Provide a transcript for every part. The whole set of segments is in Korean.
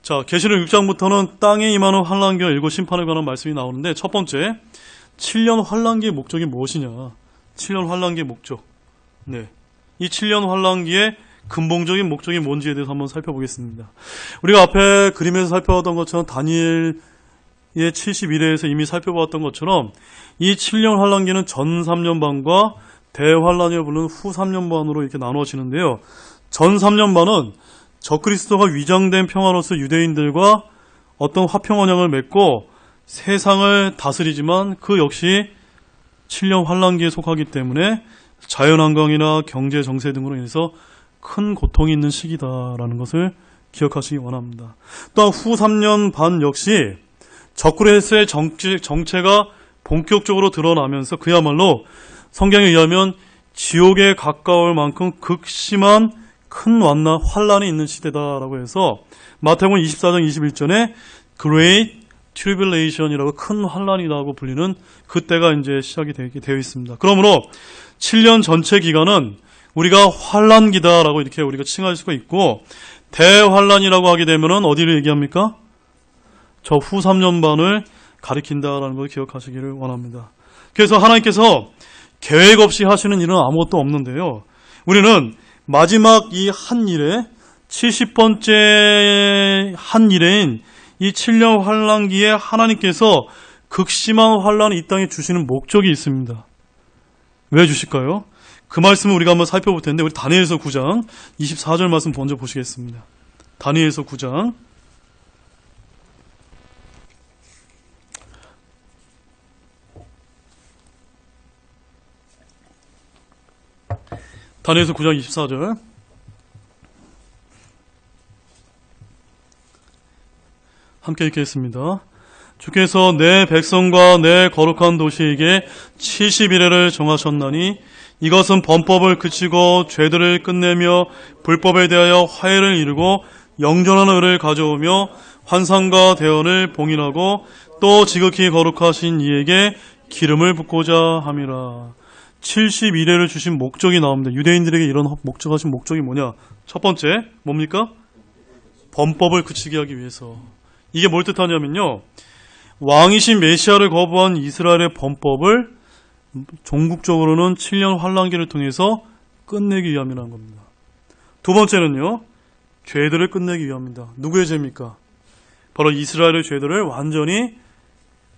자, 계시록 6장부터는 땅에 임하는 환란기와 일곱 심판에 관한 말씀이 나오는데, 첫 번째, 7년 환란기의 목적이 무엇이냐? 7년 환란기의 목적. 네. 이 7년 환란기의 근본적인 목적이 뭔지에 대해서 한번 살펴보겠습니다. 우리가 앞에 그림에서 살펴봤던 것처럼 다니엘의 71회에서 이미 살펴봤던 것처럼 이 7년 환란기는 전 3년반과 대환란이라 부르는 후 3년반으로 이렇게 나누어지는데요. 전 3년반은 적그리스도가 위장된 평화로서 유대인들과 어떤 화평 언약을 맺고 세상을 다스리지만 그 역시 7년 환란기에 속하기 때문에 자연환경이나 경제 정세 등으로 인해서 큰 고통이 있는 시기다라는 것을 기억하시기 원합니다. 또한 후 3년 반 역시 적그리스도의 정체가 본격적으로 드러나면서 그야말로 성경에 의하면 지옥에 가까울 만큼 극심한 큰 환란이 있는 시대다라고 해서 마태복음 24장 21절에 Great Tribulation이라고 큰 환란이라고 불리는 그때가 이제 시작이 되어 있습니다. 그러므로 7년 전체 기간은 우리가 환란기다라고 이렇게 우리가 칭할 수가 있고, 대환란이라고 하게 되면은 어디를 얘기합니까? 저 후 3년 반을 가리킨다라는 걸 기억하시기를 원합니다. 그래서 하나님께서 계획 없이 하시는 일은 아무것도 없는데요. 우리는 마지막 이 한 일에 70번째 한 일인 이 7년 환란기에 하나님께서 극심한 환란을 이 땅에 주시는 목적이 있습니다. 왜 주실까요? 그 말씀을 우리가 한번 살펴볼 텐데, 우리 다니엘서 9장 24절 말씀 먼저 보시겠습니다. 다니엘서 9장 24절. 함께 읽겠습니다. 주께서 내 백성과 내 거룩한 도시에게 70일을 정하셨나니 이것은 범법을 그치고 죄들을 끝내며 불법에 대하여 화해를 이루고 영전한 의를 가져오며 환상과 대언을 봉인하고 또 지극히 거룩하신 이에게 기름을 붓고자 함이라. 71회를 주신 목적이 나옵니다. 유대인들에게 이런 목적하신 목적이 뭐냐? 첫 번째, 뭡니까? 범법을 그치게 하기 위해서. 이게 뭘 뜻하냐면요, 왕이신 메시아를 거부한 이스라엘의 범법을 종국적으로는 7년 환란기를 통해서 끝내기 위함이라는 겁니다. 두 번째는요, 죄들을 끝내기 위함입니다. 누구의 죄입니까? 바로 이스라엘의 죄들을 완전히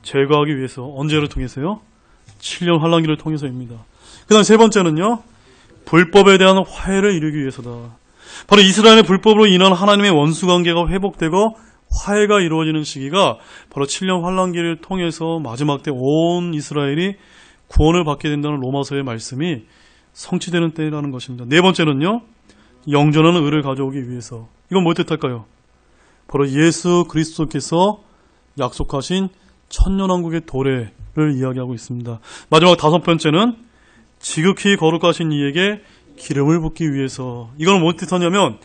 제거하기 위해서. 언제를 통해서요? 7년 환란기를 통해서입니다. 그 다음 세 번째는요, 불법에 대한 화해를 이루기 위해서다. 바로 이스라엘의 불법으로 인한 하나님의 원수관계가 회복되고 화해가 이루어지는 시기가 바로 7년 환란기를 통해서 마지막 때 온 이스라엘이 구원을 받게 된다는 로마서의 말씀이 성취되는 때라는 것입니다. 네 번째는요, 영전하는 의를 가져오기 위해서. 이건 뭘 뜻할까요? 바로 예수 그리스도께서 약속하신 천년왕국의 도래를 이야기하고 있습니다. 마지막 다섯 번째는 지극히 거룩하신 이에게 기름을 붓기 위해서. 이건 뭘 뜻하냐면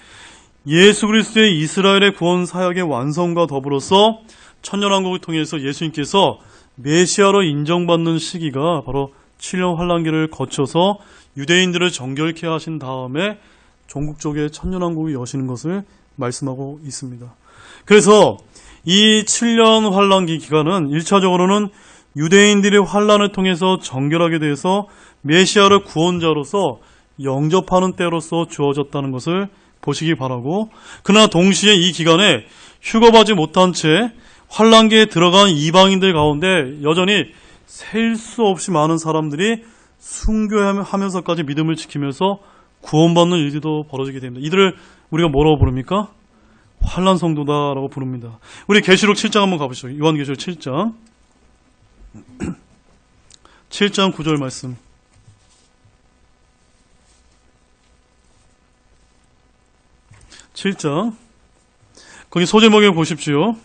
예수 그리스도의 이스라엘의 구원 사역의 완성과 더불어서 천년왕국을 통해서 예수님께서 메시아로 인정받는 시기가 바로 7년 환란기를 거쳐서 유대인들을 정결케 하신 다음에 종국적의 천년왕국이 여시는 것을 말씀하고 있습니다. 그래서 이 7년 환란기 기간은 1차적으로는 유대인들의 환란을 통해서 정결하게 돼서 메시아를 구원자로서 영접하는 때로서 주어졌다는 것을 보시기 바라고, 그러나 동시에 이 기간에 휴거받지 못한 채 환란기에 들어간 이방인들 가운데 여전히 셀 수 없이 많은 사람들이 순교하면서까지 믿음을 지키면서 구원받는 일들도 벌어지게 됩니다. 이들을 우리가 뭐라고 부릅니까? 환란 성도다라고 부릅니다. 우리 계시록 7장 한번 가보시죠. 요한계시록 7장 7장 9절 말씀. 거기 소제목에 보십시오.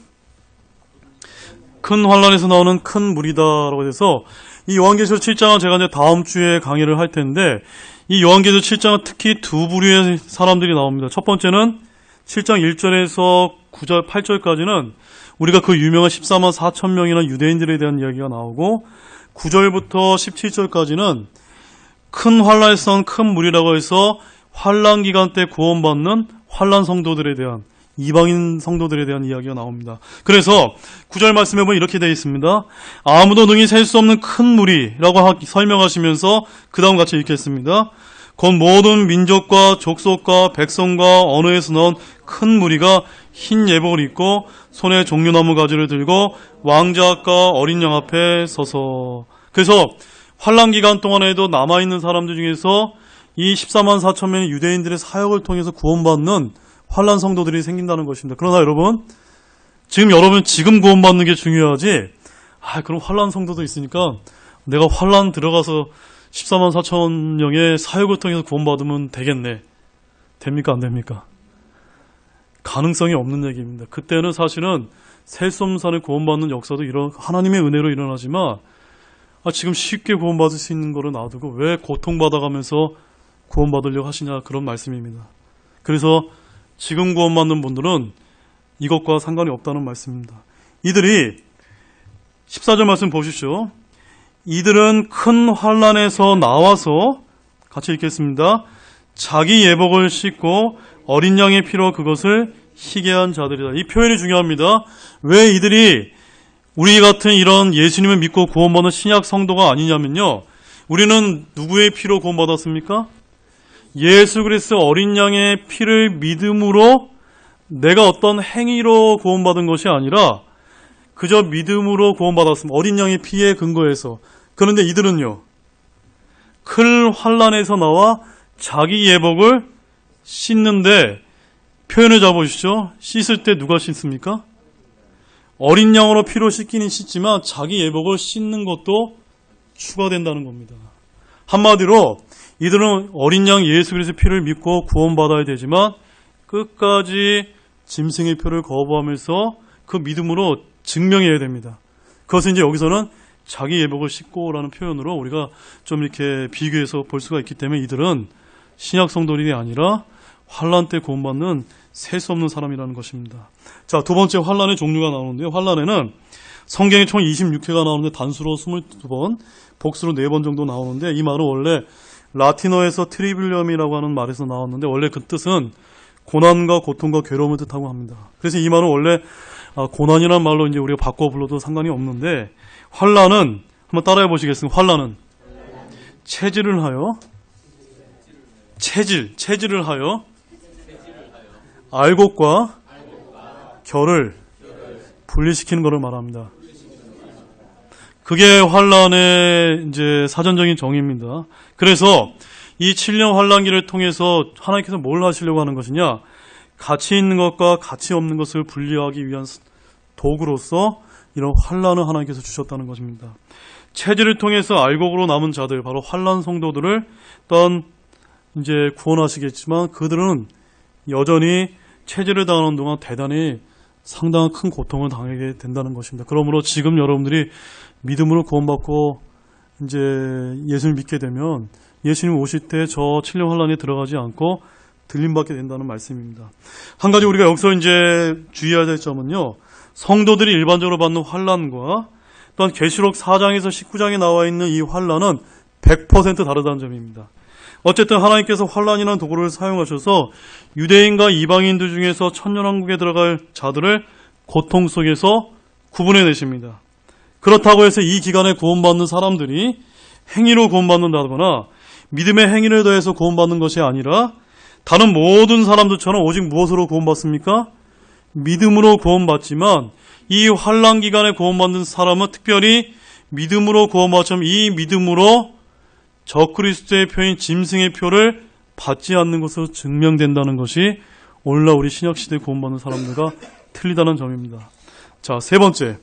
큰 환란에서 나오는 큰 물이다라고 해서, 이 요한계시록 7장은 제가 이제 다음 주에 강의를 할 텐데, 이 요한계시록 7장은 특히 두 부류의 사람들이 나옵니다. 첫 번째는 7장 1절에서 9절, 8절까지는 우리가 그 유명한 14만 4천 명이나 유대인들에 대한 이야기가 나오고, 9절부터 17절까지는 큰 환란에서 나온 큰 물이라고 해서 환란 기간 때 구원받는 환란 성도들에 대한 이방인 성도들에 대한 이야기가 나옵니다. 그래서 9절 말씀에 보면 이렇게 되어 있습니다. 아무도 능히 셀 수 없는 큰 무리라고 설명하시면서 그 다음 같이 읽겠습니다. 곧 모든 민족과 족속과 백성과 언어에서 나온 큰 무리가 흰 예복을 입고 손에 종려나무 가지를 들고 왕자과 어린 양 앞에 서서. 그래서 환란 기간 동안에도 남아있는 사람들 중에서 이 14만 4천 명의 유대인들의 사역을 통해서 구원받는 환란 성도들이 생긴다는 것입니다. 그러나 여러분, 지금 구원받는 게 중요하지, 그럼 환란 성도도 있으니까 내가 환란 들어가서 14만 4천 명의 사역을 통해서 구원받으면 되겠네. 됩니까? 안 됩니까? 가능성이 없는 얘기입니다. 그때는 사실은 셀 수 없는 산에 구원받는 역사도 하나님의 은혜로 일어나지만, 지금 쉽게 구원받을 수 있는 거를 놔두고 왜 고통받아가면서 구원받으려고 하시냐, 그런 말씀입니다. 그래서 지금 구원받는 분들은 이것과 상관이 없다는 말씀입니다. 이들이 14절 말씀 보십시오. 이들은 큰 환란에서 나와서, 같이 읽겠습니다. 자기 예복을 씻고 어린 양의 피로 그것을 희게 한 자들이다. 이 표현이 중요합니다. 왜 이들이 우리 같은 이런 예수님을 믿고 구원받는 신약 성도가 아니냐면요, 우리는 누구의 피로 구원받았습니까? 예수 그리스도 어린 양의 피를 믿음으로, 내가 어떤 행위로 구원받은 것이 아니라 그저 믿음으로 구원받았습니다. 어린 양의 피에 근거해서. 그런데 이들은요, 큰 환란에서 나와 자기 예복을 씻는데, 표현을 잡아보시죠. 씻을 때 누가 씻습니까? 어린 양으로 피로 씻기는 씻지만 자기 예복을 씻는 것도 추가된다는 겁니다. 한마디로 이들은 어린 양 예수 그리스도의 피를 믿고 구원받아야 되지만 끝까지 짐승의 표를 거부하면서 그 믿음으로 증명해야 됩니다. 그것은 이제 여기서는 자기 예복을 씻고라는 표현으로 우리가 좀 이렇게 비교해서 볼 수가 있기 때문에 이들은 신약 성도들이 아니라 환란 때 구원받는 셀 수 없는 사람이라는 것입니다. 자, 두 번째 환란의 종류가 나오는데요. 환란에는 성경에 총 26회가 나오는데 단수로 22번, 복수로 4번 정도 나오는데, 이 말은 원래 라틴어에서 트리빌리엄이라고 하는 말에서 나왔는데 원래 그 뜻은 고난과 고통과 괴로움을 뜻하고 합니다. 그래서 이 말은 원래 고난이라는 말로 이제 우리가 바꿔 불러도 상관이 없는데, 환란은 한번 따라해 보시겠습니다. 환란은 체질을 하여 알곡과 결을 분리시키는 것을 말합니다. 그게 환란의 이제 사전적인 정의입니다. 그래서 이 7년 환란기를 통해서 하나님께서 뭘 하시려고 하는 것이냐? 가치 있는 것과 가치 없는 것을 분리하기 위한 도구로서 이런 환란을 하나님께서 주셨다는 것입니다. 체질을 통해서 알곡으로 남은 자들, 바로 환란 성도들을 또한 이제 구원하시겠지만, 그들은 여전히 체질을 당하는 동안 대단히 상당한 큰 고통을 당하게 된다는 것입니다. 그러므로 지금 여러분들이 믿음으로 구원받고 이제 예수를 믿게 되면 예수님 오실 때 저 7년 환란에 들어가지 않고 들림받게 된다는 말씀입니다. 한 가지 우리가 여기서 이제 주의해야 될 점은요, 성도들이 일반적으로 받는 환란과 또한 계시록 4장에서 19장에 나와 있는 이 환란은 100% 다르다는 점입니다. 어쨌든 하나님께서 환란이라는 도구를 사용하셔서 유대인과 이방인들 중에서 천년왕국에 들어갈 자들을 고통 속에서 구분해내십니다. 그렇다고 해서 이 기간에 구원받는 사람들이 행위로 구원받는다거나 믿음의 행위를 더해서 구원받는 것이 아니라 다른 모든 사람들처럼 오직 무엇으로 구원받습니까? 믿음으로 구원받지만, 이 환란 기간에 구원받는 사람은 특별히 믿음으로 구원받지만 이 믿음으로 적그리스도의 표인 짐승의 표를 받지 않는 것으로 증명된다는 것이 오늘날 우리 신약시대에 구원받는 사람들과 틀리다는 점입니다. 자, 세 번째,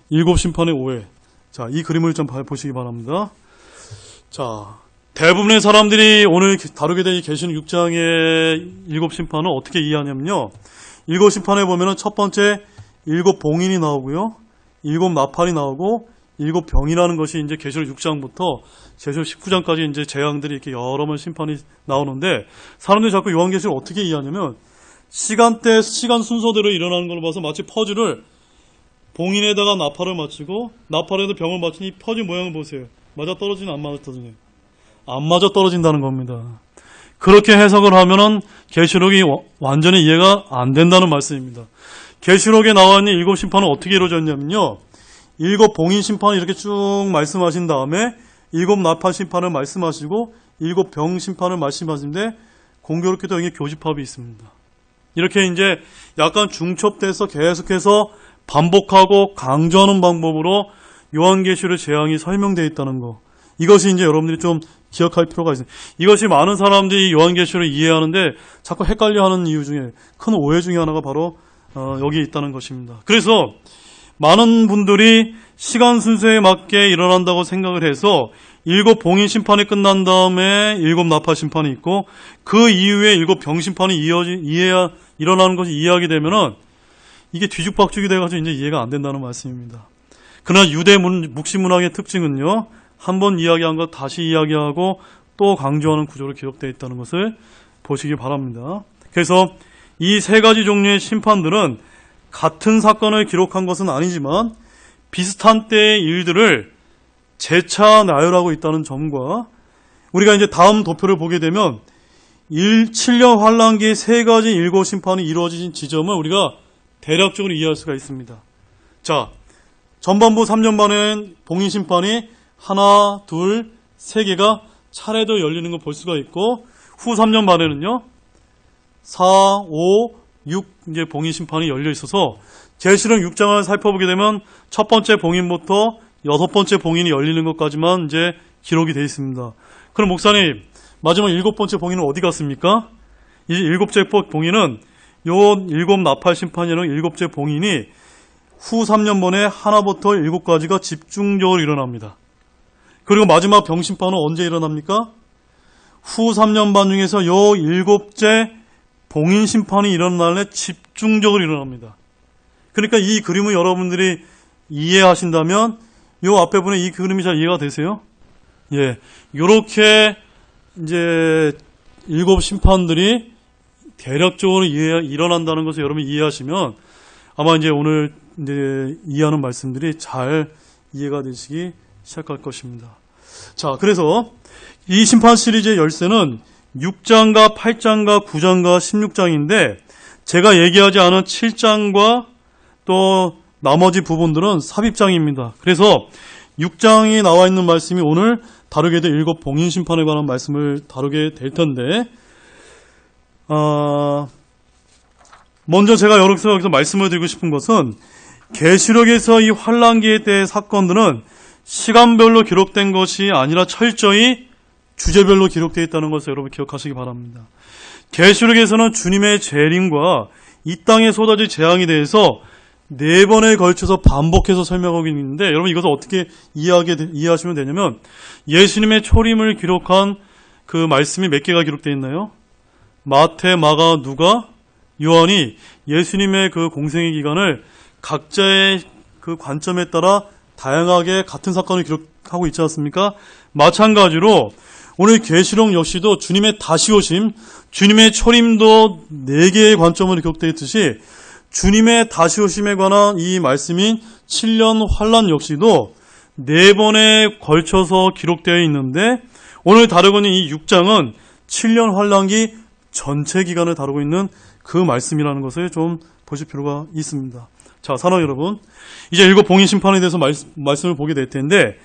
일곱 심판의 오해. 자, 이 그림을 좀 보시기 바랍니다. 자, 대부분의 사람들이 오늘 다루게 된 계시록 6장의 일곱 심판을 어떻게 이해하냐면요, 일곱 심판에 보면은 첫 번째 일곱 봉인이 나오고요, 일곱 나팔이 나오고 일곱 병이라는 것이 이제 계시록 6장부터 계시록 19장까지 이제 재앙들이 이렇게 여러 번 심판이 나오는데, 사람들이 자꾸 요한계시록을 어떻게 이해하냐면 시간대, 시간 순서대로 일어나는 걸 봐서 마치 퍼즐을 봉인에다가 나팔을 맞추고 나팔에다 병을 맞추니 이 퍼즐 모양을 보세요. 맞아 떨어지나 안 맞아 떨어지냐? 안 맞아 떨어진다는 겁니다. 그렇게 해석을 하면은 계시록이 완전히 이해가 안 된다는 말씀입니다. 계시록에 나와 있는 7 심판은 어떻게 이루어졌냐면요. 7 봉인 심판을 이렇게 쭉 말씀하신 다음에 7 나팔 심판을 말씀하시고 7 병 심판을 말씀하시는데 공교롭게도 여기 교집합이 있습니다. 이렇게 이제 약간 중첩돼서 계속해서 반복하고 강조하는 방법으로 요한계시록 재앙이 설명되어 있다는 거. 이것이 이제 여러분들이 좀 기억할 필요가 있습니다. 이것이 많은 사람들이 요한계시록을 이해하는데 자꾸 헷갈려하는 이유 중에 큰 오해 중에 하나가 바로 여기 있다는 것입니다. 그래서 많은 분들이 시간 순서에 맞게 일어난다고 생각을 해서 7 봉인 심판이 끝난 다음에 7 나팔 심판이 있고 그 이후에 7 병 심판이 일어나는 것이 이해하게 되면은 이게 뒤죽박죽이 돼가지고 이제 이해가 안 된다는 말씀입니다. 그러나 유대 묵시문학의 특징은요, 한번 이야기한 것 다시 이야기하고 또 강조하는 구조로 기록되어 있다는 것을 보시기 바랍니다. 그래서 이 3가지 종류의 심판들은 같은 사건을 기록한 것은 아니지만 비슷한 때의 일들을 재차 나열하고 있다는 점과 우리가 이제 다음 도표를 보게 되면 7년 환란기의 3가지 7 심판이 이루어진 지점을 우리가 대략적으로 이해할 수가 있습니다. 자, 전반부 3년 반엔 봉인 심판이 하나, 둘, 3개가 차례도 열리는 걸 볼 수가 있고 후 3년 반에는요 4, 5, 6 이제 봉인 심판이 열려 있어서 계시록 6장을 살펴보게 되면 첫 번째 봉인부터 6번째 봉인이 열리는 것까지만 이제 기록이 되어 있습니다. 그럼 목사님, 마지막 7번째 봉인은 어디 갔습니까? 이 7번째 봉인은 요 7 나팔 심판이라는 7번째 봉인이 후 3년 번에 하나부터 7까지가 집중적으로 일어납니다. 그리고 마지막 병 심판은 언제 일어납니까? 후 3년 반 중에서 요 7째 봉인 심판이 일어날 때 집중적으로 일어납니다. 그러니까 이 그림을 여러분들이 이해하신다면 요 앞에 보는 이 그림이 잘 이해가 되세요? 예. 요렇게 이제 7 심판들이 대략적으로 일어난다는 것을 여러분이 이해하시면 아마 이제 오늘 이제 이해하는 말씀들이 잘 이해가 되시기 시작할 것입니다. 자, 그래서 이 심판 시리즈의 열쇠는 6장과 8장과 9장과 16장인데 제가 얘기하지 않은 7장과 또 나머지 부분들은 삽입장입니다. 그래서 6장에 나와 있는 말씀이 오늘 다루게 될 7 봉인 심판에 관한 말씀을 다루게 될 텐데 먼저 제가 여기서 말씀을 드리고 싶은 것은 계시록에서 이 환란기에 대해 사건들은 시간별로 기록된 것이 아니라 철저히 주제별로 기록되어 있다는 것을 여러분 기억하시기 바랍니다. 계시록에서는 주님의 재림과 이 땅에 쏟아질 재앙에 대해서 4번에 걸쳐서 반복해서 설명하고 있는데 여러분 이것을 어떻게 이해하시면 되냐면 예수님의 초림을 기록한 그 말씀이 몇 개가 기록되어 있나요? 마태, 마가, 누가, 요한이 예수님의 그 공생의 기간을 각자의 그 관점에 따라 다양하게 같은 사건을 기록하고 있지 않습니까? 마찬가지로 오늘 계시록 역시도 주님의 다시 오심, 주님의 초림도 4개의 관점으로 기록되어 있듯이 주님의 다시 오심에 관한 이 말씀인 7년 환란 역시도 4번에 걸쳐서 기록되어 있는데 오늘 다루고 있는 이 6장은 7년 환란기 전체 기간을 다루고 있는 그 말씀이라는 것을 좀 보실 필요가 있습니다. 자, 사랑 여러분, 이제 7 봉인 심판에 대해서 말씀을 보게 될 텐데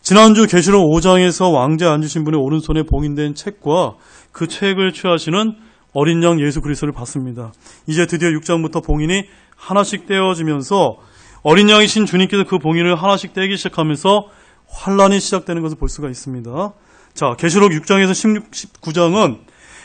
지난주 계시록 5장에서 왕좌에 앉으신 분의 오른손에 봉인된 책과 그 책을 취하시는 어린 양 예수 그리스도를 봤습니다. 이제 드디어 6장부터 봉인이 하나씩 떼어지면서 어린 양이신 주님께서 그 봉인을 하나씩 떼기 시작하면서 환란이 시작되는 것을 볼 수가 있습니다. 자, 계시록 6장에서 19장은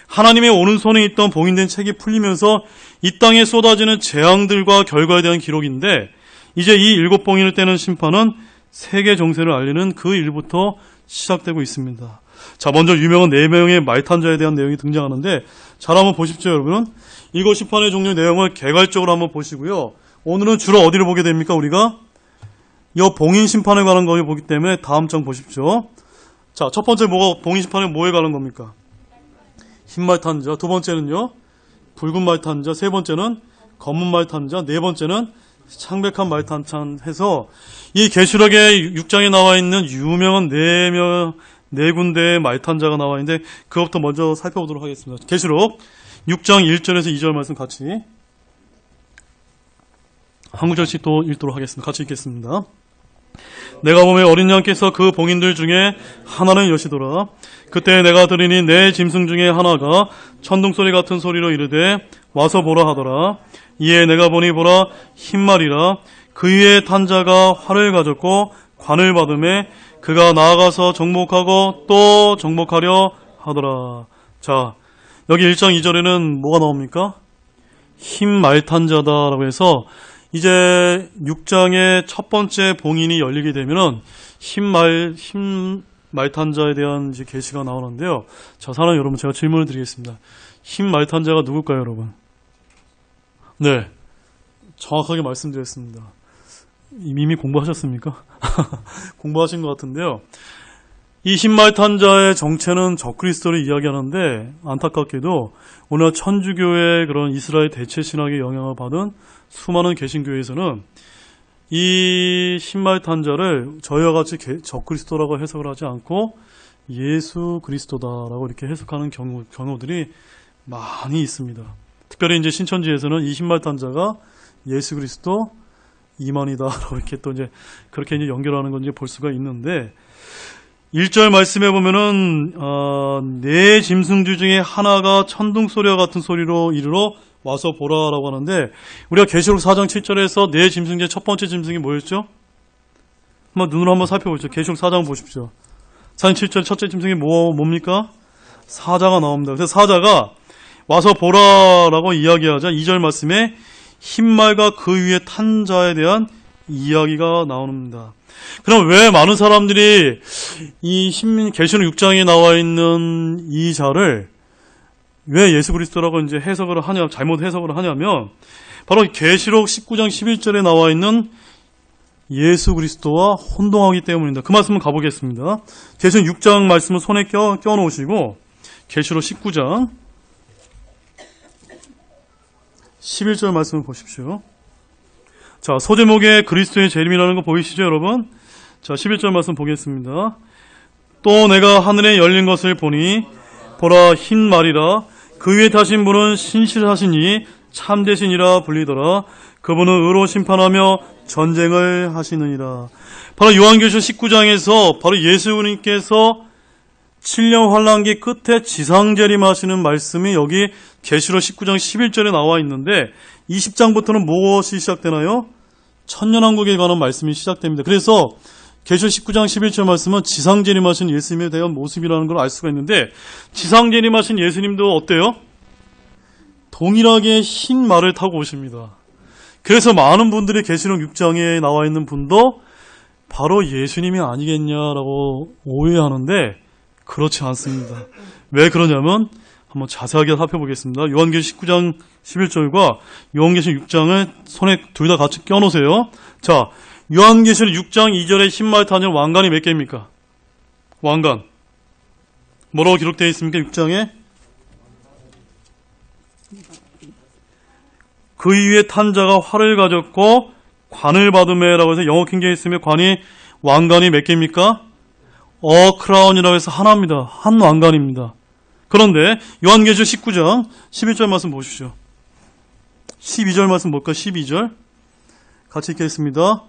하나님의 오른손에 있던 봉인된 책이 풀리면서 이 땅에 쏟아지는 재앙들과 결과에 대한 기록인데 이제 이 7 봉인을 떼는 심판은 세계 정세를 알리는 그 일부터 시작되고 있습니다. 자, 먼저 유명한 4명의 말탄자에 대한 내용이 등장하는데 잘 한번 보십시오, 여러분. 7 심판의 종류 내용을 개괄적으로 한번 보시고요. 오늘은 주로 어디를 보게 됩니까, 우리가? 이 봉인 심판에 관한 거를 보기 때문에 다음 장 보십시오. 자, 첫 번째 봉인 심판은 뭐에 관한 겁니까? 흰 말탄자. 두 번째는요, 붉은 말탄자. 세 번째는 검은 말탄자. 네 번째는 창백한 말탄자 해서 이 계시록의 6장에 나와 있는 유명한 네 군데의 말탄자가 나와 있는데 그것부터 먼저 살펴보도록 하겠습니다. 계시록 6장 1절에서 2절 말씀 같이 한 구절씩 또 읽도록 하겠습니다. 같이 읽겠습니다. 내가 보매 어린 양께서 그 봉인들 중에 하나는 여시더라. 그때 내가 들으니 내 짐승 중에 하나가 천둥소리 같은 소리로 이르되 와서 보라 하더라. 이에 내가 보니 보라 흰 말이라. 그 위에 탄 자가 활을 가졌고 관을 받음에 그가 나아가서 정복하고 또 정복하려 하더라. 자, 여기 1장 2절에는 뭐가 나옵니까? 흰 말탄자다라고 해서 이제 6장의 첫 번째 봉인이 열리게 되면은 흰 말탄자에 대한 이제 계시가 나오는데요. 자, 사랑 여러분, 제가 질문을 드리겠습니다. 흰 말탄자가 누굴까요, 여러분? 네, 정확하게 말씀드렸습니다. 이미 공부하셨습니까? 공부하신 것 같은데요. 이 흰 말탄자의 정체는 적그리스도를 이야기하는데 안타깝게도 오늘 천주교의 그런 이스라엘 대체 신학의 영향을 받은 수많은 개신교에서는 이 흰 말탄자를 저희와 같이 적그리스도라고 해석을 하지 않고 예수 그리스도다라고 이렇게 해석하는 경우들이 많이 있습니다. 특별히 이제 신천지에서는 이 흰 말탄자가 예수 그리스도 이만이다라고 이렇게 또 이제 그렇게 이제 연결하는 건 이제 볼 수가 있는데 1절 말씀에 보면은 네 짐승주 중에 하나가 천둥소리와 같은 소리로 이르러 와서 보라라고 하는데 우리가 계시록 4장 7절에서 네 짐승 중에 첫 번째 짐승이 뭐였죠? 한번 눈으로 한번 살펴보죠. 계시록 4장 보십시오. 4장 7절 첫째 짐승이 뭡니까? 사자가 나옵니다. 그래서 사자가 와서 보라라고 이야기하자 2절 말씀에 흰 말과 그 위에 탄 자에 대한 이야기가 나옵니다. 그럼 왜 많은 사람들이 이 계시록 6장에 나와 있는 이 자를 왜 예수 그리스도라고 이제 해석을 하냐, 잘못 해석을 하냐면 바로 계시록 19장 11절에 나와 있는 예수 그리스도와 혼동하기 때문입니다. 그 말씀을 가보겠습니다. 계시록 6장 말씀을 손에 껴놓으시고 계시록 19장 11절 말씀을 보십시오. 자, 소제목에 그리스도의 재림이라는 거 보이시죠, 여러분? 자, 11절 말씀 보겠습니다. 또 내가 하늘에 열린 것을 보니 보라 흰 말이라. 그 위에 타신 분은 신실하시니 참되시니라 불리더라. 그분은 의로 심판하며 전쟁을 하시느니라. 바로 요한계시록 19장에서 바로 예수님께서 7년 환란기 끝에 지상재림하시는 말씀이 여기 계시록 19장 11절에 나와 있는데 20장부터는 무엇이 시작되나요? 천년왕국에 관한 말씀이 시작됩니다. 그래서 계시록 19장 11절 말씀은 지상재림하신 예수님에 대한 모습이라는 걸 알 수가 있는데 지상재림하신 예수님도 어때요? 동일하게 흰 말을 타고 오십니다. 그래서 많은 분들이 계시록 6장에 나와 있는 분도 바로 예수님이 아니겠냐라고 오해하는데 그렇지 않습니다. 왜 그러냐면 한번 자세하게 살펴보겠습니다. 요한계시록 19장 11절과 요한계시록 6장을 손에 둘 다 같이 껴놓으세요. 자, 요한계시록 6장 2절에 흰말 타는 왕관이 몇 개입니까? 왕관. 뭐라고 기록되어 있습니까? 6장에? 그 위에 탄 자가 활을 가졌고 관을 받음에라고 해서 영어 킹제에 있으면 왕관이 몇 개입니까? 크라운이라고 해서 하나입니다. 한 왕관입니다. 그런데 요한계시록 19장 11절 말씀 보십시오. 12절 말씀 볼까요? 12절 같이 읽겠습니다.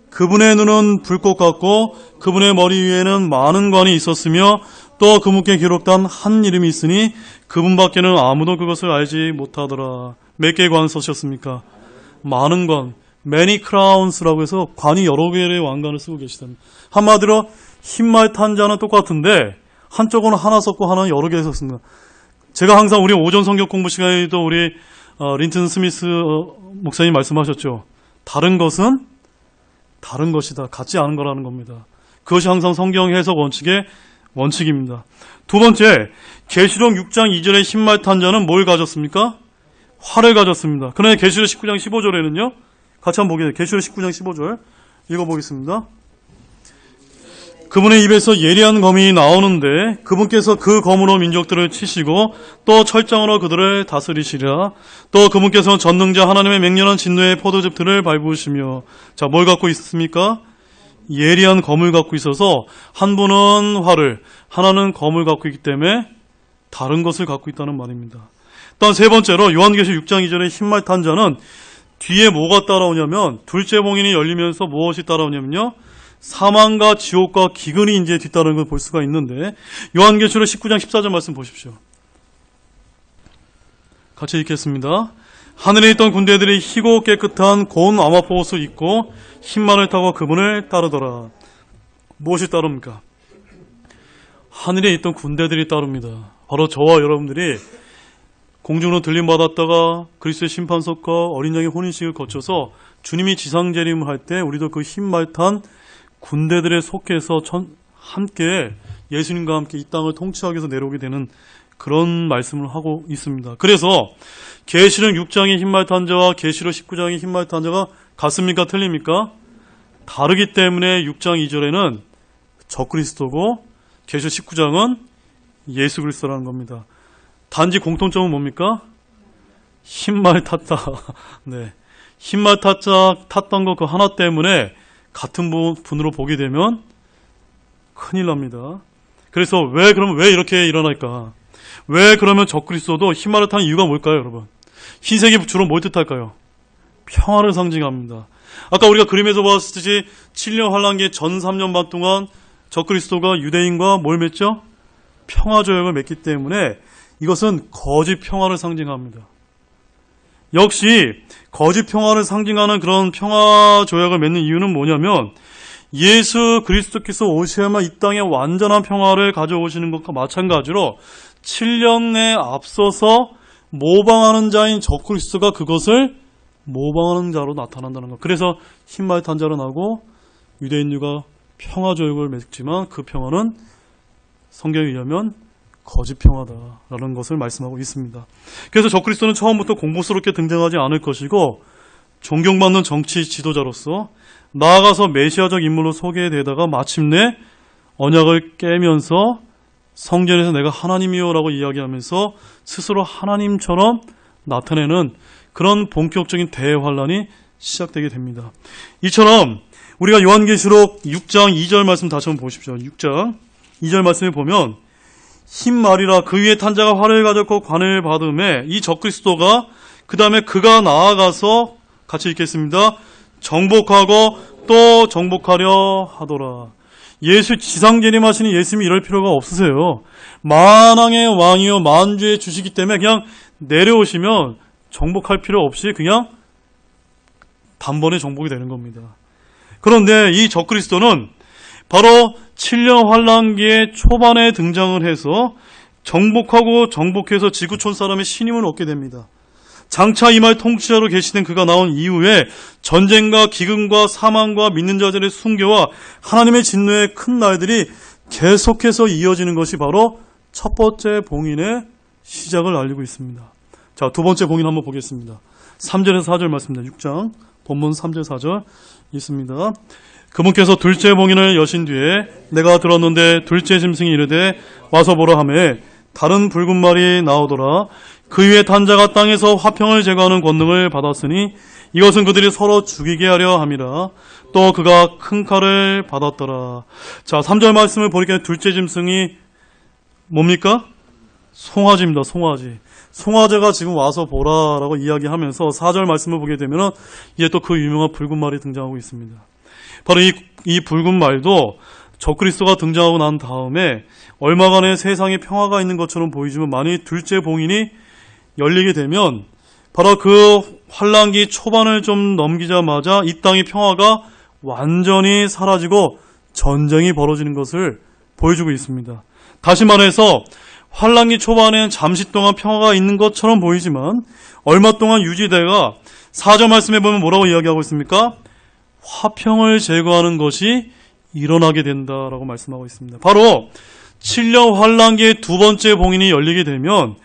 그분의 눈은 불꽃 같고 그분의 머리 위에는 많은 관이 있었으며 또 그분께 기록된 한 이름이 있으니 그분밖에는 아무도 그것을 알지 못하더라. 몇 개의 관 쓰셨습니까? 많은 관, many crowns라고 해서 관이 여러 개의 왕관을 쓰고 계시답니다. 한마디로 흰말 탄 자는 똑같은데 한쪽은 하나 썼고 하나는 여러 개 썼습니다. 제가 항상 우리 오전 성경 공부 시간에도 우리 린튼 스미스 목사님 말씀하셨죠. 다른 것은 다른 것이다. 같지 않은 거라는 겁니다. 그것이 항상 성경 해석 원칙의 원칙입니다. 두 번째, 계시록 6장 2절의 흰말 탄 자는 뭘 가졌습니까? 활을 가졌습니다. 그러나 계시록 19장 15절에는요. 같이 한번 보겠습니다. 계시록 19장 15절 읽어보겠습니다. 그분의 입에서 예리한 검이 나오는데 그분께서 그 검으로 민족들을 치시고 또 철장으로 그들을 다스리시리라. 또 그분께서는 전능자 하나님의 맹렬한 진노의 포도즙들을 밟으시며 자, 뭘 갖고 있습니까? 예리한 검을 갖고 있어서 한 분은 활을, 하나는 검을 갖고 있기 때문에 다른 것을 갖고 있다는 말입니다. 또한 세 번째로 요한계시록 6장 2절의 흰말 탄 자는 뒤에 뭐가 따라오냐면 둘째 봉인이 열리면서 무엇이 따라오냐면요. 사망과 지옥과 기근이 이제 뒤따르는 걸 볼 수가 있는데 요한계시록 19장 14절 말씀 보십시오. 같이 읽겠습니다. 하늘에 있던 군대들이 희고 깨끗한 고운 아마포 옷을 입고 흰말을 타고 그분을 따르더라. 무엇이 따릅니까? 하늘에 있던 군대들이 따릅니다. 바로 저와 여러분들이 공중으로 들림받았다가 그리스도의 심판석과 어린 양의 혼인식을 거쳐서 주님이 지상재림을 할 때 우리도 그 흰말 탄 군대들에 속해서 함께 예수님과 함께 이 땅을 통치하기 위해서 내려오게 되는 그런 말씀을 하고 있습니다. 그래서 계시록 6장의 흰말 탄 자와 계시록 19장의 흰말 탄 자가 같습니까? 틀립니까? 다르기 때문에 6장 2절에는 적그리스도고 계시록 19장은 예수 그리스도라는 겁니다. 단지 공통점은 뭡니까? 흰말 탔다. 네, 흰말 탔던 거 그 하나 때문에 같은 분으로 보게 되면 큰일 납니다. 그래서 그러면 왜 이렇게 일어날까? 왜 그러면 적그리스도도 흰말을 타는 이유가 뭘까요, 여러분? 흰색이 주로 뭘 뜻할까요? 평화를 상징합니다. 아까 우리가 그림에서 보았듯이 7년 환란기의 전 3년 반 동안 적그리스도가 유대인과 뭘 맺죠? 평화조약을 맺기 때문에 이것은 거짓 평화를 상징합니다. 역시 거짓 평화를 상징하는 그런 평화조약을 맺는 이유는 뭐냐면 예수 그리스도께서 오셔야만 이 땅에 완전한 평화를 가져오시는 것과 마찬가지로 7년에 앞서서 모방하는 자인 적그리스도가 그것을 모방하는 자로 나타난다는 것. 그래서 흰말 탄 자로 나고 유대인류가 평화조약을 맺지만 그 평화는 성경에 의하면 거짓 평화다라는 것을 말씀하고 있습니다. 그래서 적그리스도는 처음부터 공부스럽게 등장하지 않을 것이고 존경받는 정치 지도자로서 나아가서 메시아적 인물로 소개되다가 마침내 언약을 깨면서 성전에서 내가 하나님이요 라고 이야기하면서 스스로 하나님처럼 나타내는 그런 본격적인 대환란이 시작되게 됩니다. 이처럼 우리가 요한계시록 6장 2절 말씀 다시 한번 보십시오. 6장 2절 말씀에 보면 흰 말이라 그 위에 탄 자가 활을 가졌고 관을 받음에 이 적그리스도가 그 다음에 그가 나아가서 같이 읽겠습니다. 정복하고 또 정복하려 하더라. 예수 지상재림하시는 예수님이 이럴 필요가 없으세요. 만왕의 왕이요 만주의 주시기 때문에 그냥 내려오시면 정복할 필요 없이 그냥 단번에 정복이 되는 겁니다. 그런데 이 적그리스도는 바로 7년 환란기의 초반에 등장을 해서 정복하고 정복해서 지구촌 사람의 신임을 얻게 됩니다. 장차 이 말 통치자로 계시된 그가 나온 이후에 전쟁과 기근과 사망과 믿는 자들의 순교와 하나님의 진노의 큰 날들이 계속해서 이어지는 것이 바로 첫 번째 봉인의 시작을 알리고 있습니다. 자, 두 번째 봉인 한번 보겠습니다. 3절에서 4절 말씀입니다. 6장 본문 3절 4절 있습니다. 그분께서 둘째 봉인을 여신 뒤에 내가 들었는데 둘째 짐승이 이르되 와서 보라 하매 다른 붉은 말이 나오더라. 그 위에 탄 자가 땅에서 화평을 제거하는 권능을 받았으니 이것은 그들이 서로 죽이게 하려 함이라. 또 그가 큰 칼을 받았더라. 자, 3절 말씀을 보니까 둘째 짐승이 뭡니까? 송아지입니다. 송아지. 송아지가 지금 와서 보라라고 이야기하면서 4절 말씀을 보게 되면 이제 또 그 유명한 붉은 말이 등장하고 있습니다. 바로 이 붉은 말도 적그리스도가 등장하고 난 다음에 얼마간의 세상에 평화가 있는 것처럼 보이지만 만일 둘째 봉인이 열리게 되면 바로 그 환란기 초반을 좀 넘기자마자 이 땅의 평화가 완전히 사라지고 전쟁이 벌어지는 것을 보여주고 있습니다. 다시 말해서 환란기 초반에는 잠시 동안 평화가 있는 것처럼 보이지만 얼마 동안 유지되가 4절 말씀에 보면 뭐라고 이야기하고 있습니까? 화평을 제거하는 것이 일어나게 된다라고 말씀하고 있습니다. 바로 7년 환란기의 두 번째 봉인이 열리게 되면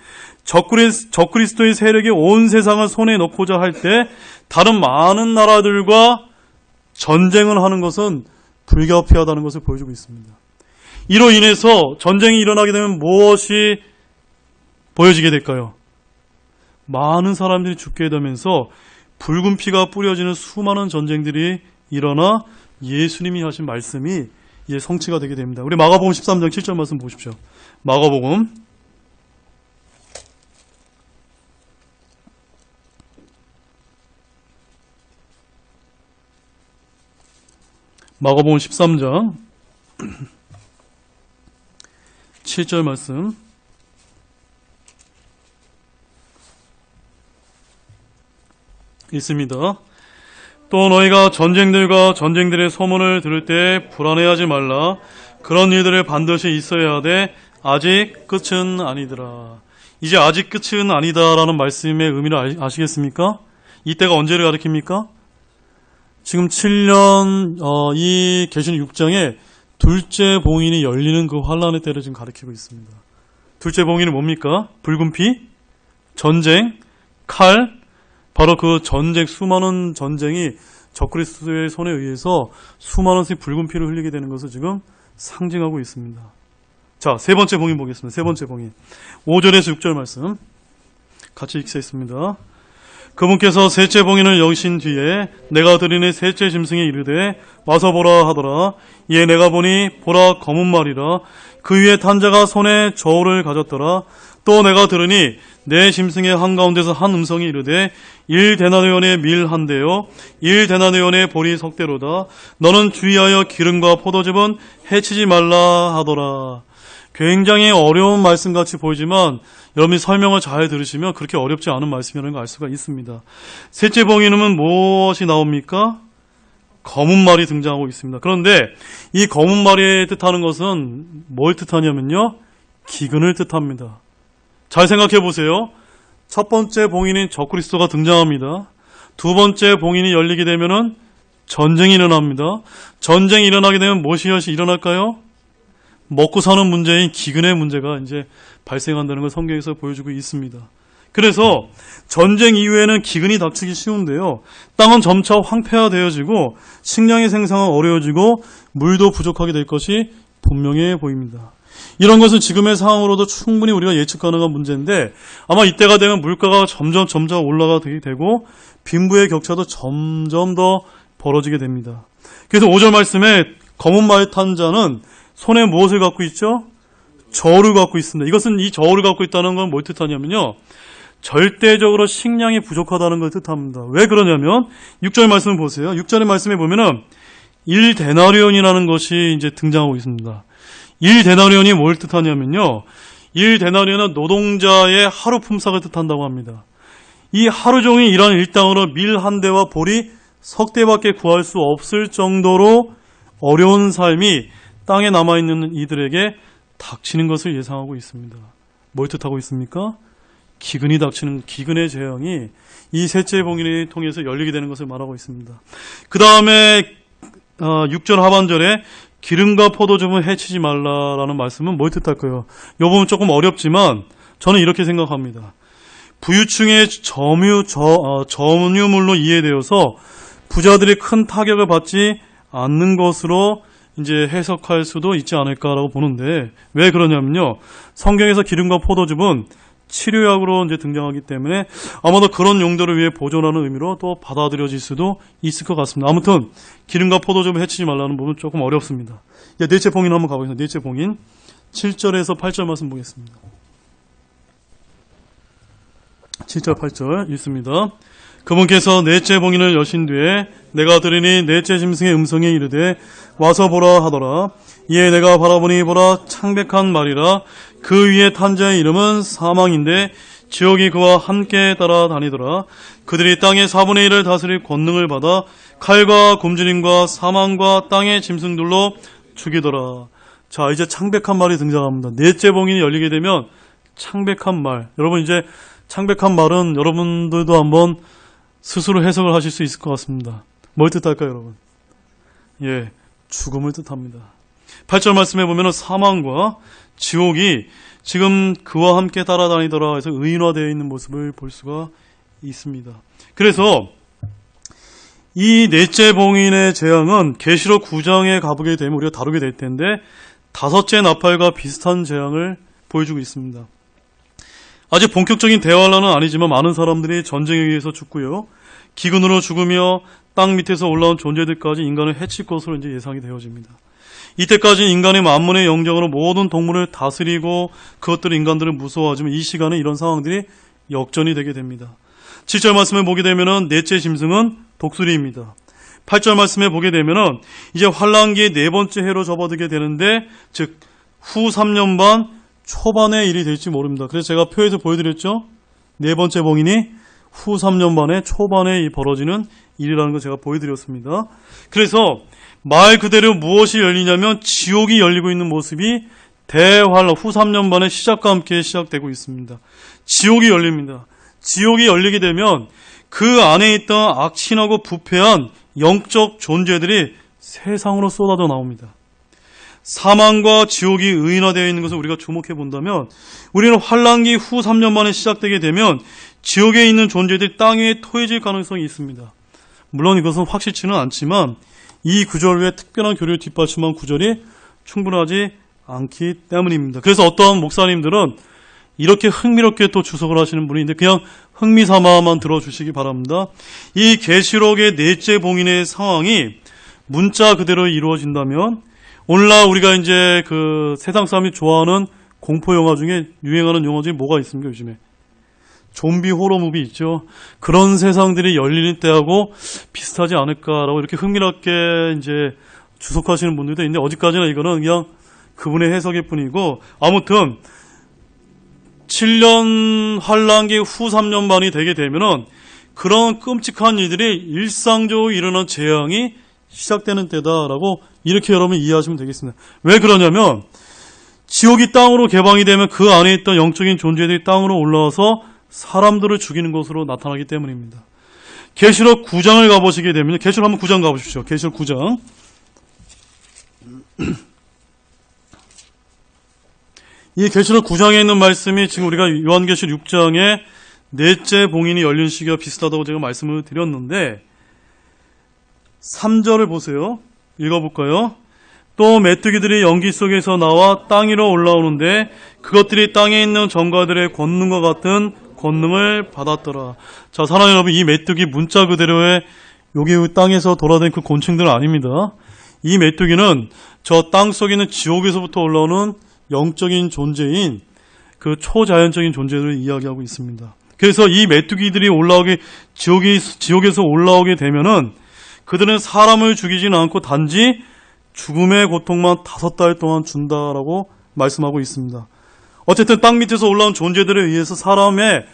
적그리스도의 세력이 온 세상을 손에 넣고자 할 때 다른 많은 나라들과 전쟁을 하는 것은 불가피하다는 것을 보여주고 있습니다. 이로 인해서 전쟁이 일어나게 되면 무엇이 보여지게 될까요? 많은 사람들이 죽게 되면서 붉은 피가 뿌려지는 수많은 전쟁들이 일어나 예수님이 하신 말씀이 이제 성취가 되게 됩니다. 우리 마가복음 13장 7절 말씀 보십시오. 마가복음 13장 7절 말씀 있습니다. 또 너희가 전쟁들과 전쟁들의 소문을 들을 때 불안해하지 말라. 그런 일들을 반드시 있어야 하되 아직 끝은 아니더라. 이제 아직 끝은 아니다라는 말씀의 의미를 아시겠습니까? 이때가 언제를 가리킵니까? 지금 7년 이 계시록 6장에 둘째 봉인이 열리는 그 환란의 때를 지금 가리키고 있습니다. 둘째 봉인은 뭡니까? 붉은 피, 전쟁, 칼, 바로 그 전쟁, 수많은 전쟁이 적그리스도의 손에 의해서 수많은 붉은 피를 흘리게 되는 것을 지금 상징하고 있습니다. 자, 세 번째 봉인 보겠습니다. 세 번째 봉인. 5절에서 6절 말씀 같이 읽겠습니다. 그분께서 셋째 봉인을 여신 뒤에 내가 드리니 셋째 짐승에 이르되 와서 보라 하더라. 이에 내가 보니 보라 검은 말이라. 그 위에 탄 자가 손에 저울을 가졌더라. 또 내가 들으니 내 짐승의 한가운데서 한 음성이 이르되 1데나리온의 밀 한 대요 1데나리온의 보리 석대로다. 너는 주의하여 기름과 포도즙은 해치지 말라 하더라. 굉장히 어려운 말씀같이 보이지만 여러분이 설명을 잘 들으시면 그렇게 어렵지 않은 말씀이라는 걸 알 수가 있습니다. 셋째 봉인은 무엇이 나옵니까? 검은 말이 등장하고 있습니다. 그런데 이 검은 말이 뜻하는 것은 뭘 뜻하냐면요, 기근을 뜻합니다. 잘 생각해 보세요. 첫 번째 봉인인 적그리스도가 등장합니다. 두 번째 봉인이 열리게 되면은 전쟁이 일어납니다. 전쟁이 일어나게 되면 무엇이 일어날까요? 먹고 사는 문제인 기근의 문제가 이제 발생한다는 걸 성경에서 보여주고 있습니다. 그래서 전쟁 이후에는 기근이 닥치기 쉬운데요, 땅은 점차 황폐화되어지고 식량의 생산은 어려워지고 물도 부족하게 될 것이 분명해 보입니다. 이런 것은 지금의 상황으로도 충분히 우리가 예측 가능한 문제인데 아마 이때가 되면 물가가 점점 올라가게 되고 빈부의 격차도 점점 더 벌어지게 됩니다. 그래서 5절 말씀에 검은 말 탄 자는 손에 무엇을 갖고 있죠? 저울을 갖고 있습니다. 이것은 이 저울을 갖고 있다는 건 뭘 뜻하냐면요, 절대적으로 식량이 부족하다는 걸 뜻합니다. 왜 그러냐면 6절 말씀을 보세요. 6절의 말씀에 보면은 1데나리온이라는 것이 이제 등장하고 있습니다. 1데나리온이 뭘 뜻하냐면요, 1데나리온은 노동자의 하루 품삯을 뜻한다고 합니다. 이 하루 종일 일하는 일당으로 밀 한 대와 보리 석 대밖에 구할 수 없을 정도로 어려운 삶이 땅에 남아있는 이들에게 닥치는 것을 예상하고 있습니다. 뭘 뜻하고 있습니까? 기근이 닥치는, 기근의 재앙이 이 셋째 봉인을 통해서 열리게 되는 것을 말하고 있습니다. 그 다음에 6절 하반절에 기름과 포도즙은 해치지 말라라는 말씀은 뭘 뜻할까요? 이 부분 조금 어렵지만 저는 이렇게 생각합니다. 부유층의 점유물로 이해되어서 부자들이 큰 타격을 받지 않는 것으로 이제 해석할 수도 있지 않을까라고 보는데, 왜 그러냐면요, 성경에서 기름과 포도즙은 치료약으로 이제 등장하기 때문에 아마도 그런 용도를 위해 보존하는 의미로 또 받아들여질 수도 있을 것 같습니다. 아무튼 기름과 포도즙을 해치지 말라는 부분은 조금 어렵습니다. 넷째 봉인 한번 가보겠습니다. 넷째 봉인 7절에서 8절 말씀 보겠습니다. 7절 8절 읽습니다. 그분께서 넷째 봉인을 여신 뒤에 내가 들으니 넷째 짐승의 음성이 이르되 와서 보라 하더라. 이에 내가 바라보니 보라 창백한 말이라. 그 위에 탄 자의 이름은 사망인데 지옥이 그와 함께 따라다니더라. 그들이 땅의 4분의 1을 다스릴 권능을 받아 칼과 굶주림과 사망과 땅의 짐승들로 죽이더라. 자, 이제 창백한 말이 등장합니다. 넷째 봉인이 열리게 되면 창백한 말. 여러분, 이제 창백한 말은 여러분들도 한번 스스로 해석을 하실 수 있을 것 같습니다. 뭘 뜻할까요, 여러분? 죽음을 뜻합니다. 8절 말씀에 보면 사망과 지옥이 지금 그와 함께 따라다니더라 해서 의인화되어 있는 모습을 볼 수가 있습니다. 그래서 이 넷째 봉인의 재앙은 계시록 9장에 가보게 되면 우리가 다루게 될 텐데 다섯째 나팔과 비슷한 재앙을 보여주고 있습니다. 아직 본격적인 대환란은 아니지만 많은 사람들이 전쟁에 의해서 죽고요, 기근으로 죽으며 땅 밑에서 올라온 존재들까지 인간을 해칠 것으로 이제 예상이 되어집니다. 이때까지 인간의 만문의 영적으로 모든 동물을 다스리고 그것들을 인간들을 무서워하지만 이 시간에 이런 상황들이 역전이 되게 됩니다. 7절 말씀에 보게 되면은 넷째 짐승은 독수리입니다. 8절 말씀에 보게 되면은 이제 환란기의 네 번째 해로 접어들게 되는데, 즉 후 3년 반 초반의 일이 될지 모릅니다. 그래서 제가 표에서 보여드렸죠. 네 번째 봉인이 후 3년 반에 초반에 벌어지는 일이라는 거 제가 보여드렸습니다. 그래서 말 그대로 무엇이 열리냐면 지옥이 열리고 있는 모습이 대환란 후 3년 반의 시작과 함께 시작되고 있습니다. 지옥이 열립니다. 지옥이 열리게 되면 그 안에 있던 악친하고 부패한 영적 존재들이 세상으로 쏟아져 나옵니다. 사망과 지옥이 의인화되어 있는 것을 우리가 주목해 본다면, 우리는 환란기 후 3년 만에 시작되게 되면 지옥에 있는 존재들이 땅 위에 토해질 가능성이 있습니다. 물론 이것은 확실치는 않지만 이 구절 외에 특별한 교리를 뒷받침한 구절이 충분하지 않기 때문입니다. 그래서 어떠한 목사님들은 이렇게 흥미롭게 또 주석을 하시는 분이 있는데 그냥 흥미삼아만 들어주시기 바랍니다. 이 계시록의 넷째 봉인의 상황이 문자 그대로 이루어진다면, 오늘날 우리가 이제 그 세상 사람이 좋아하는 공포 영화 중에 유행하는 영화 중에 뭐가 있습니까? 요즘에 좀비 호러 무비 있죠. 그런 세상들이 열리는 때하고 비슷하지 않을까라고 이렇게 흥미롭게 이제 주석하시는 분들도 있는데, 어디까지나 이거는 그냥 그분의 해석일 뿐이고, 아무튼 7년 환란기 후 3년 반이 되게 되면은 그런 끔찍한 일들이 일상적으로 일어난 재앙이 시작되는 때다라고 이렇게 여러분 이해하시면 되겠습니다. 왜 그러냐면 지옥이 땅으로 개방이 되면 그 안에 있던 영적인 존재들이 땅으로 올라와서 사람들을 죽이는 것으로 나타나기 때문입니다. 계시록 9장을 가보시게 되면, 계시록 한번 9장 가보십시오. 계시록 9장. 이 계시록 9장에 있는 말씀이 지금 우리가 요한계시록 6장에 넷째 봉인이 열린 시기와 비슷하다고 제가 말씀을 드렸는데, 3절을 보세요. 읽어볼까요? 또 메뚜기들이 연기 속에서 나와 땅 위로 올라오는데 그것들이 땅에 있는 전과들의 권능과 같은 권능을 받았더라. 자, 사랑하는 여러분, 이 메뚜기 문자 그대로의 여기 땅에서 돌아다니는 그 곤충들은 아닙니다. 이 메뚜기는 저 땅 속에 있는 지옥에서부터 올라오는 영적인 존재인 그 초자연적인 존재를 이야기하고 있습니다. 그래서 이 메뚜기들이 지옥에서 올라오게 되면은 그들은 사람을 죽이지는 않고 단지 죽음의 고통만 5달 동안 준다라고 말씀하고 있습니다. 어쨌든 땅 밑에서 올라온 존재들에 의해서 사람의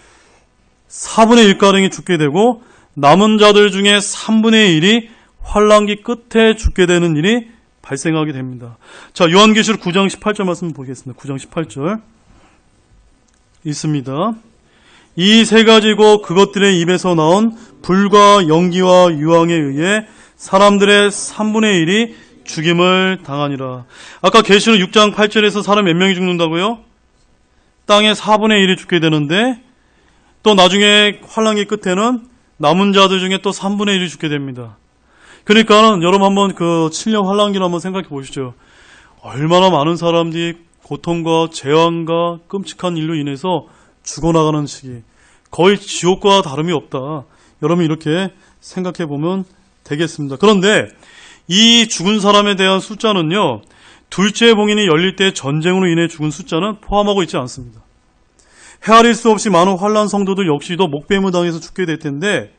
4분의 1가량이 죽게 되고 남은 자들 중에 3분의 1이 환란기 끝에 죽게 되는 일이 발생하게 됩니다. 자, 요한계시록 9장 18절 말씀 보겠습니다. 9장 18절 있습니다. 이 세 가지고 그것들의 입에서 나온 불과 연기와 유황에 의해 사람들의 3분의 1이 죽임을 당하니라. 아까 계시록 6장 8절에서 사람 몇 명이 죽는다고요? 땅의 4분의 1이 죽게 되는데, 또 나중에 환란기 끝에는 남은 자들 중에 또 3분의 1이 죽게 됩니다. 그러니까는 여러분 한번 그 7년 환란기를 한번 생각해 보시죠. 얼마나 많은 사람들이 고통과 재앙과 끔찍한 일로 인해서 죽어나가는 시기, 거의 지옥과 다름이 없다. 여러분 이렇게 생각해 보면 되겠습니다. 그런데 이 죽은 사람에 대한 숫자는요, 둘째 봉인이 열릴 때 전쟁으로 인해 죽은 숫자는 포함하고 있지 않습니다. 헤아릴 수 없이 많은 환란 성도들 역시도 목배임을 당해서 죽게 될 텐데,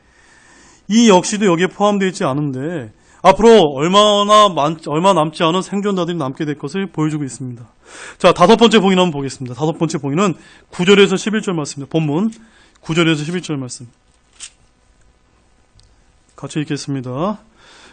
이 역시도 여기에 포함되어 있지 않은데 앞으로 얼마 남지 않은 생존자들이 남게 될 것을 보여주고 있습니다. 자, 5번째 봉인 한번 보겠습니다. 5번째 봉인은 9절에서 11절 말씀입니다. 본문 9절에서 11절 말씀 같이 읽겠습니다.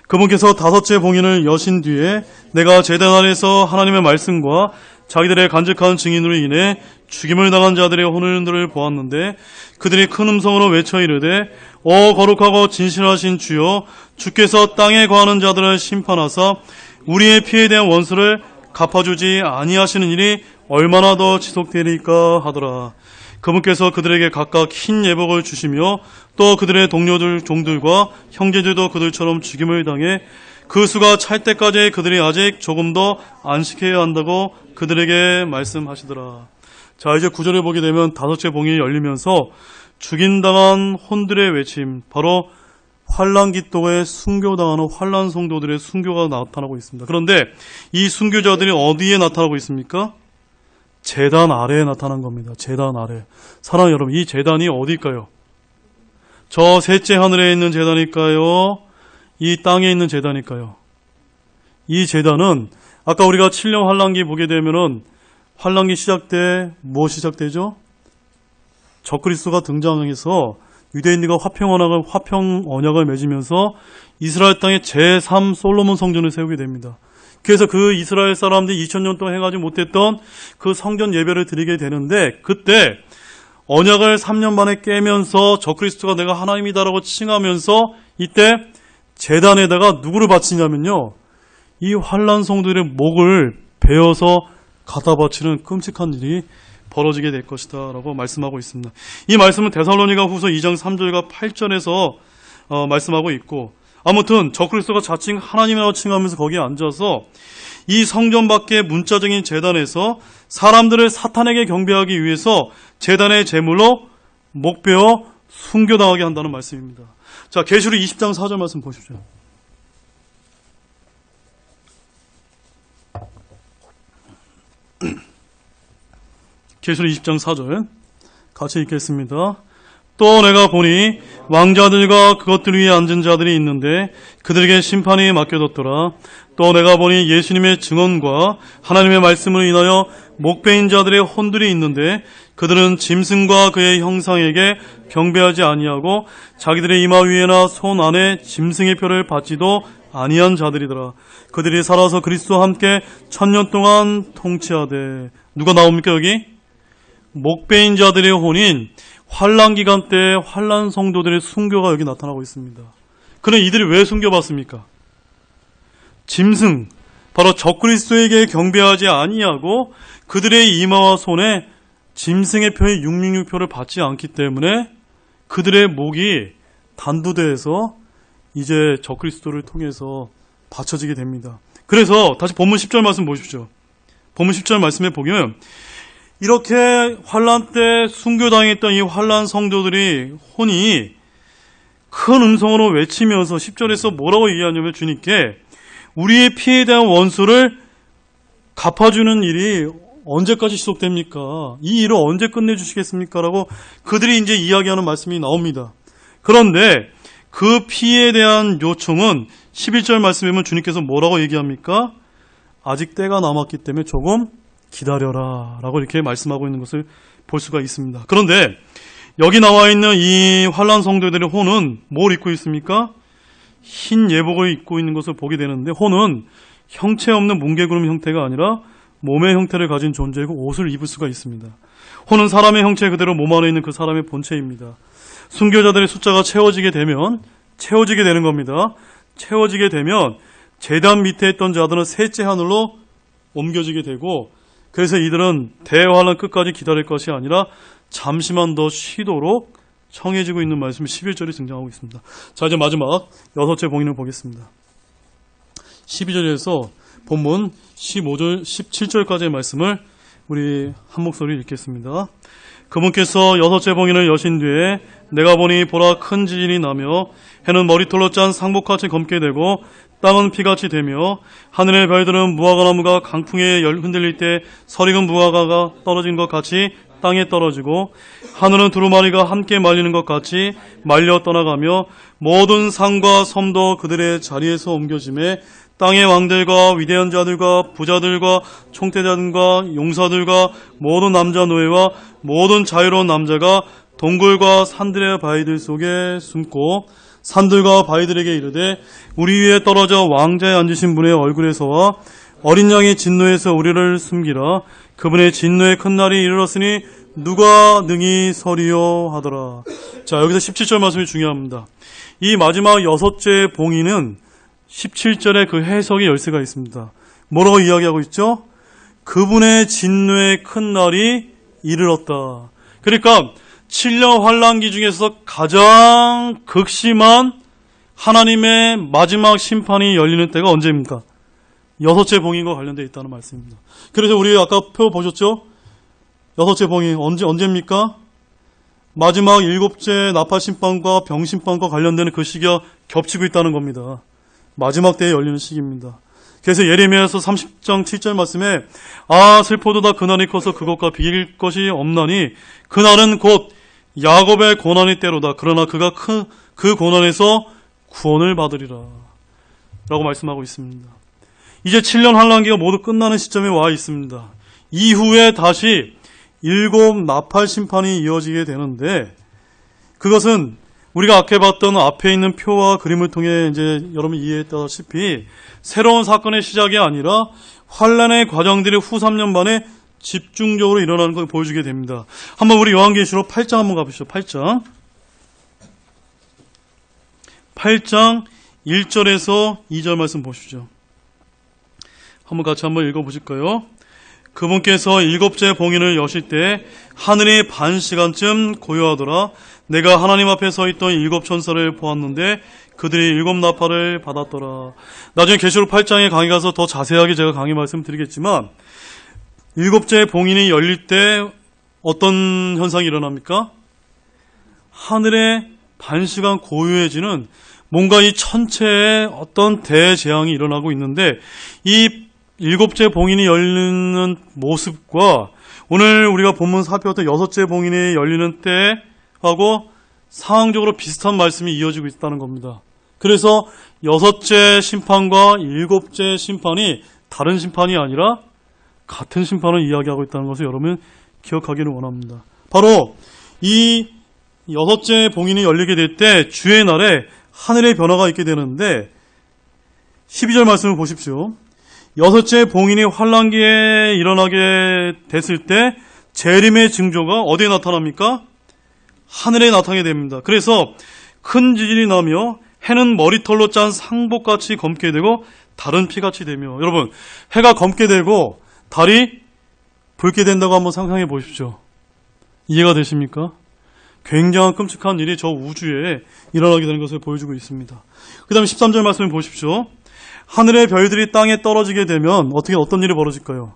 그분께서 5째 봉인을 여신 뒤에 내가 제단 안에서 하나님의 말씀과 자기들의 간직한 증인으로 인해 죽임을 당한 자들의 혼인들을 보았는데 그들이 큰 음성으로 외쳐 이르되 거룩하고 진실하신 주여, 주께서 땅에 거하는 자들을 심판하사 우리의 피에 대한 원수를 갚아주지 아니하시는 일이 얼마나 더 지속되리까 하더라. 그분께서 그들에게 각각 흰 예복을 주시며 또 그들의 동료들 종들과 형제들도 그들처럼 죽임을 당해 그 수가 찰 때까지 그들이 아직 조금 더 안식해야 한다고 그들에게 말씀하시더라. 자, 이제 9절에 보게 되면 5째 봉인이 열리면서 죽임당한 혼들의 외침, 바로 환란기도에 순교당하는 환란 성도들의 순교가 나타나고 있습니다. 그런데 이 순교자들이 어디에 나타나고 있습니까? 제단 아래에 나타난 겁니다. 제단 아래. 사랑하는 여러분, 이 제단이 어디일까요? 저 셋째 하늘에 있는 제단일까요? 이 땅에 있는 제단일까요? 이 제단은 아까 우리가 7년 환란기 보게 되면은 환란기 시작 때 무엇이 시작되죠? 적그리스도가 등장해서 유대인들과 화평 언약을 맺으면서 이스라엘 땅에 제3 솔로몬 성전을 세우게 됩니다. 그래서 그 이스라엘 사람들이 2000년 동안 행하지 못했던 그 성전 예배를 드리게 되는데, 그때 언약을 3년 만에 깨면서 적그리스도가 내가 하나님이다라고 칭하면서 이때 제단에다가 누구를 바치냐면요, 이 환란 성도들의 목을 베어서 갖다 바치는 끔찍한 일이 벌어지게 될 것이다 라고 말씀하고 있습니다. 이 말씀은 데살로니가 후서 2장 3절과 8절에서 말씀하고 있고, 아무튼 적그리스도가 자칭 하나님이라고 칭하면서 거기에 앉아서 이 성전 밖의 문자적인 제단에서 사람들을 사탄에게 경배하기 위해서 제단의 제물로 목베어 순교당하게 한다는 말씀입니다. 자, 계시록 20장 4절 말씀 보십시오. 계시록 20장 4절 같이 읽겠습니다. 또 내가 보니 왕자들과 그것들 위에 앉은 자들이 있는데 그들에게 심판이 맡겨졌더라. 또 내가 보니 예수님의 증언과 하나님의 말씀을 인하여 목배인 자들의 혼들이 있는데 그들은 짐승과 그의 형상에게 경배하지 아니하고 자기들의 이마 위에나 손 안에 짐승의 표를 받지도 아니한 자들이더라. 그들이 살아서 그리스도와 함께 1000년 동안 통치하되. 누가 나옵니까 여기? 목배인 자들의 혼인 환란 기간 때 환란 성도들의 순교가 여기 나타나고 있습니다. 그럼 이들이 왜 순교받습니까? 짐승, 바로 적그리스도에게 경배하지 아니하고 그들의 이마와 손에 짐승의 표의 666표를 받지 않기 때문에 그들의 목이 단두대에서 이제 적그리스도를 통해서 받쳐지게 됩니다. 그래서 다시 본문 10절 말씀 보십시오. 본문 10절 말씀에 보면 이렇게 환란 때 순교당했던 이 환란 성도들이 혼이 큰 음성으로 외치면서 10절에서 뭐라고 얘기하냐면 주님께 우리의 피에 대한 원수를 갚아주는 일이 언제까지 지속됩니까? 이 일을 언제 끝내주시겠습니까? 라고 그들이 이제 이야기하는 말씀이 나옵니다. 그런데 그 피에 대한 요청은 11절 말씀에 보면 주님께서 뭐라고 얘기합니까? 아직 때가 남았기 때문에 조금 기다려라 라고 이렇게 말씀하고 있는 것을 볼 수가 있습니다. 그런데 여기 나와 있는 이 환란 성도들의 혼은 뭘 입고 있습니까? 흰 예복을 입고 있는 것을 보게 되는데 혼은 형체 없는 뭉게구름 형태가 아니라 몸의 형태를 가진 존재이고 옷을 입을 수가 있습니다. 혼은 사람의 형체 그대로 몸 안에 있는 그 사람의 본체입니다. 순교자들의 숫자가 채워지게 되는 겁니다. 채워지게 되면 제단 밑에 있던 자들은 셋째 하늘로 옮겨지게 되고, 그래서 이들은 대환란 끝까지 기다릴 것이 아니라 잠시만 더 쉬도록 청해지고 있는 말씀이 11절에 등장하고 있습니다. 자, 이제 마지막 6째 봉인을 보겠습니다. 12절에서 본문 15절, 17절까지의 말씀을 우리 한 목소리 읽겠습니다. 그분께서 6째 봉인을 여신 뒤에 내가 보니 보라 큰 지진이 나며 해는 머리털로 짠 상복같이 검게 되고 땅은 피같이 되며 하늘의 별들은 무화과나무가 강풍에 흔들릴 때 설익은 무화과가 떨어진 것 같이 땅에 떨어지고 하늘은 두루마리가 함께 말리는 것 같이 말려 떠나가며 모든 산과 섬도 그들의 자리에서 옮겨짐에 땅의 왕들과 위대한 자들과 부자들과 총태자들과 용사들과 모든 남자 노예와 모든 자유로운 남자가 동굴과 산들의 바위들 속에 숨고 산들과 바위들에게 이르되 우리 위에 떨어져 왕자에 앉으신 분의 얼굴에서와 어린 양의 진노에서 우리를 숨기라. 그분의 진노의 큰 날이 이르렀으니 누가 능히 서리요 하더라. 자, 여기서 17절 말씀이 중요합니다. 이 마지막 6째 봉인은 17절에 그 해석의 열쇠가 있습니다. 뭐라고 이야기하고 있죠? 그분의 진노의 큰 날이 이르렀다. 그러니까 7년 환란기 중에서 가장 극심한 하나님의 마지막 심판이 열리는 때가 언제입니까? 6째 봉인과 관련되어 있다는 말씀입니다. 그래서 우리 아까 표 보셨죠? 6째 봉인 언제입니까? 마지막 7째 나팔 심판과 병 심판과 관련되는 그 시기가 겹치고 있다는 겁니다. 마지막 때에 열리는 시기입니다. 그래서 예레미야서 30장 7절 말씀에 아 슬퍼도다 그날이 커서 그것과 비길 것이 없나니 그날은 곧 야곱의 고난의 때로다. 그러나 그가 그 고난에서 구원을 받으리라 라고 말씀하고 있습니다. 이제 7년 환란기가 모두 끝나는 시점에 와 있습니다. 이후에 다시 7 나팔 심판이 이어지게 되는데 그것은 우리가 아까 봤던 앞에 있는 표와 그림을 통해 이제 여러분이 이해했다시피 새로운 사건의 시작이 아니라 환란의 과정들이 후 3년 만에 집중적으로 일어나는 걸 보여주게 됩니다. 한번 우리 요한계시록 8장 한번 가보시죠. 8장 1절에서 2절 말씀 보시죠. 한번 같이 한번 읽어보실까요? 그분께서 7째 봉인을 여실 때 하늘이 반 시간쯤 고요하더라. 내가 하나님 앞에 서 있던 7 천사를 보았는데 그들이 7 나팔을 받았더라. 나중에 계시록 8장에 강의 가서 더 자세하게 제가 강의 말씀드리겠지만 7째 봉인이 열릴 때 어떤 현상이 일어납니까? 하늘에 반 시간 고요해지는 뭔가 이 천체에 어떤 대재앙이 일어나고 있는데 이 7째 봉인이 열리는 모습과 오늘 우리가 본문 살펴봤던 6째 봉인이 열리는 때하고 상황적으로 비슷한 말씀이 이어지고 있다는 겁니다. 그래서 6째 심판과 7째 심판이 다른 심판이 아니라 같은 심판을 이야기하고 있다는 것을 여러분 기억하기를 원합니다. 바로 이 6째 봉인이 열리게 될 때 주의 날에 하늘의 변화가 있게 되는데 12절 말씀을 보십시오. 6째 봉인이 환란기에 일어나게 됐을 때 재림의 징조가 어디에 나타납니까? 하늘에 나타나게 됩니다. 그래서 큰 지진이 나며 해는 머리털로 짠 상복같이 검게 되고 달은 피같이 되며 여러분 해가 검게 되고 달이 붉게 된다고 한번 상상해 보십시오. 이해가 되십니까? 굉장한 끔찍한 일이 저 우주에 일어나게 되는 것을 보여주고 있습니다. 그 다음에 13절 말씀을 보십시오. 하늘의 별들이 땅에 떨어지게 되면 어떤 일이 벌어질까요?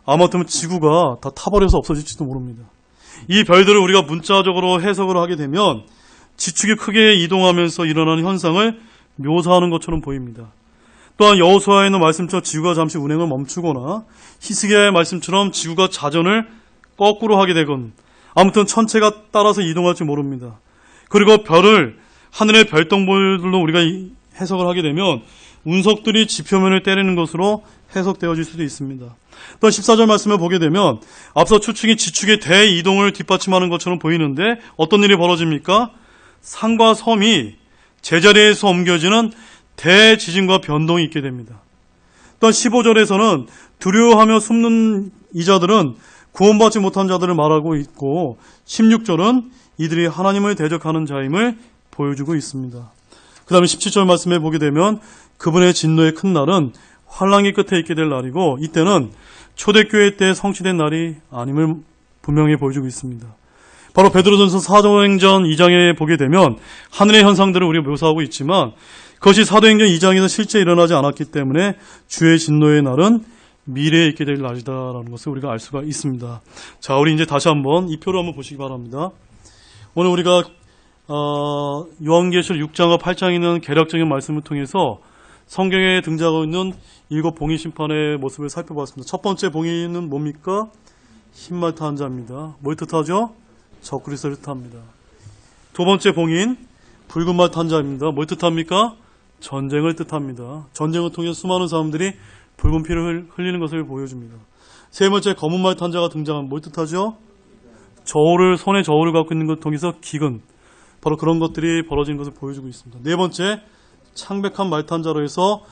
아마도 지구가 다 타버려서 없어질지도 모릅니다. 이 별들을 우리가 문자적으로 해석을 하게 되면 지축이 크게 이동하면서 일어나는 현상을 묘사하는 것처럼 보입니다. 또한 여호수아에 있는 말씀처럼 지구가 잠시 운행을 멈추거나 히스기야의 말씀처럼 지구가 자전을 거꾸로 하게 되건 아무튼 천체가 따라서 이동할지 모릅니다. 그리고 별을 하늘의 별똥별들로 우리가 해석을 하게 되면 운석들이 지표면을 때리는 것으로 해석되어질 수도 있습니다. 또 14절 말씀을 보게 되면 앞서 추측이 지축의 대이동을 뒷받침하는 것처럼 보이는데 어떤 일이 벌어집니까? 산과 섬이 제자리에서 옮겨지는 대지진과 변동이 있게 됩니다. 또한 15절에서는 두려워하며 숨는 이자들은 구원받지 못한 자들을 말하고 있고 16절은 이들이 하나님을 대적하는 자임을 보여주고 있습니다. 그 다음에 17절 말씀에 보게 되면 그분의 진노의 큰 날은 환란기 끝에 있게 될 날이고 이때는 초대교회 때 성취된 날이 아님을 분명히 보여주고 있습니다. 바로 베드로전서 4도행전 2장에 보게 되면 하늘의 현상들을 우리가 묘사하고 있지만 그것이 사도행전 2장에서 실제 일어나지 않았기 때문에 주의 진노의 날은 미래에 있게 될 날이다라는 것을 우리가 알 수가 있습니다. 자, 우리 이제 다시 한번 이 표를 한번 보시기 바랍니다. 오늘 우리가 요한계시록 6장과 8장에 있는 개략적인 말씀을 통해서 성경에 등장하고 있는 7 봉인 심판의 모습을 살펴봤습니다. 첫 번째 봉인은 뭡니까? 흰말 탄 자입니다. 뭘 뜻하죠? 적그리스도를 뜻합니다. 두 번째 봉인 붉은 말 탄 자입니다. 뭘 뜻합니까? 전쟁을 뜻합니다. 전쟁을 통해 수많은 사람들이 붉은 피를 흘리는 것을 보여줍니다. 세 번째 검은 말 탄 자가 등장하면 뭘 뜻하죠? 손에 저울을 갖고 있는 것 통해서 기근, 바로 그런 것들이 벌어지는 것을 보여주고 있습니다. 네 번째 창백한 말 탄 자로 해서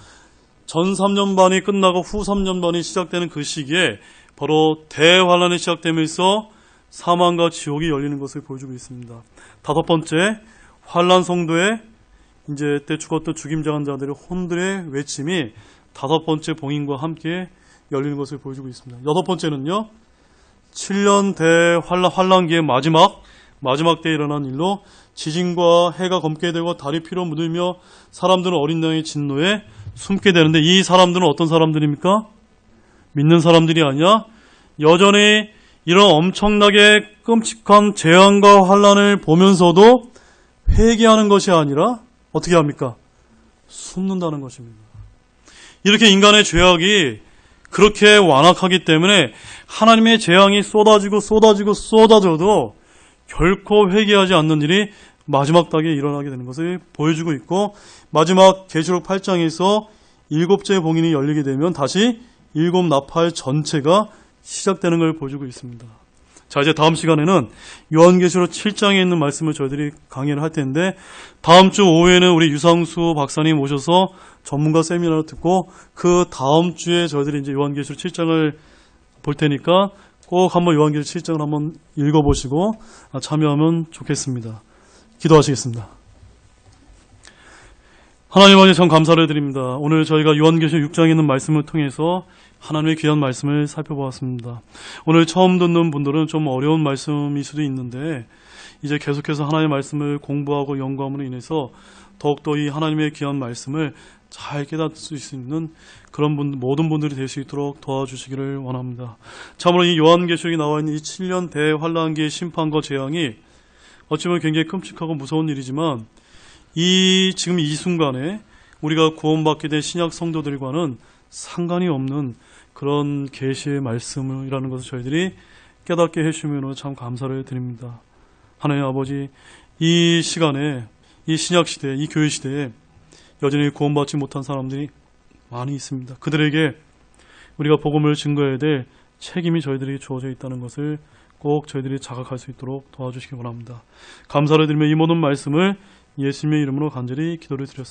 전 3년 반이 끝나고 후 3년 반이 시작되는 그 시기에 바로 대환란이 시작되면서 사망과 지옥이 열리는 것을 보여주고 있습니다. 다섯 번째 환란 성도의 이제 때 죽었던 죽임당한 자들의 혼들의 외침이 다섯 번째 봉인과 함께 열리는 것을 보여주고 있습니다. 여섯 번째는요, 7년 대환란기의 마지막 때에 일어난 일로 지진과 해가 검게 되고 달이 피로 묻으며 사람들은 어린 양의 진노에 숨게 되는데 이 사람들은 어떤 사람들입니까? 믿는 사람들이 아니야. 여전히 이런 엄청나게 끔찍한 재앙과 환란을 보면서도 회개하는 것이 아니라 어떻게 합니까? 숨는다는 것입니다. 이렇게 인간의 죄악이 그렇게 완악하기 때문에 하나님의 재앙이 쏟아져도 결코 회개하지 않는 일이 마지막 때에 일어나게 되는 것을 보여주고 있고, 마지막 계시록 8장에서 7째 봉인이 열리게 되면 다시 7 나팔 전체가 시작되는 걸 보여주고 있습니다. 자, 이제 다음 시간에는 요한계시록 7장에 있는 말씀을 저희들이 강의를 할 텐데, 다음 주 오후에는 우리 유상수 박사님 오셔서 전문가 세미나를 듣고, 그 다음 주에 저희들이 이제 요한계시록 7장을 볼 테니까 꼭 한번 요한계시록 7장을 한번 읽어보시고 참여하면 좋겠습니다. 기도하시겠습니다. 하나님 아버지, 참 감사를 드립니다. 오늘 저희가 요한계시록 6장에 있는 말씀을 통해서 하나님의 귀한 말씀을 살펴보았습니다. 오늘 처음 듣는 분들은 좀 어려운 말씀일 수도 있는데, 이제 계속해서 하나님의 말씀을 공부하고 연구함으로 인해서 더욱더 이 하나님의 귀한 말씀을 잘 깨닫을 수 있는 그런 모든 분들이 될 수 있도록 도와주시기를 원합니다. 참으로 이 요한계시록에 나와 있는 이 7년 대환란기의 심판과 재앙이 어찌 보면 굉장히 끔찍하고 무서운 일이지만, 지금 이 순간에 우리가 구원받게 된 신약 성도들과는 상관이 없는 그런 계시의 말씀이라는 것을 저희들이 깨닫게 해주시면 참 감사를 드립니다. 하나님 아버지, 이 시간에, 이 신약 시대, 이 교회 시대에 여전히 구원받지 못한 사람들이 많이 있습니다. 그들에게 우리가 복음을 증거해야 될 책임이 저희들이 주어져 있다는 것을 꼭 저희들이 자각할 수 있도록 도와주시기 바랍니다. 감사를 드리며 이 모든 말씀을 예수님의 이름으로 간절히 기도를 드렸습니다.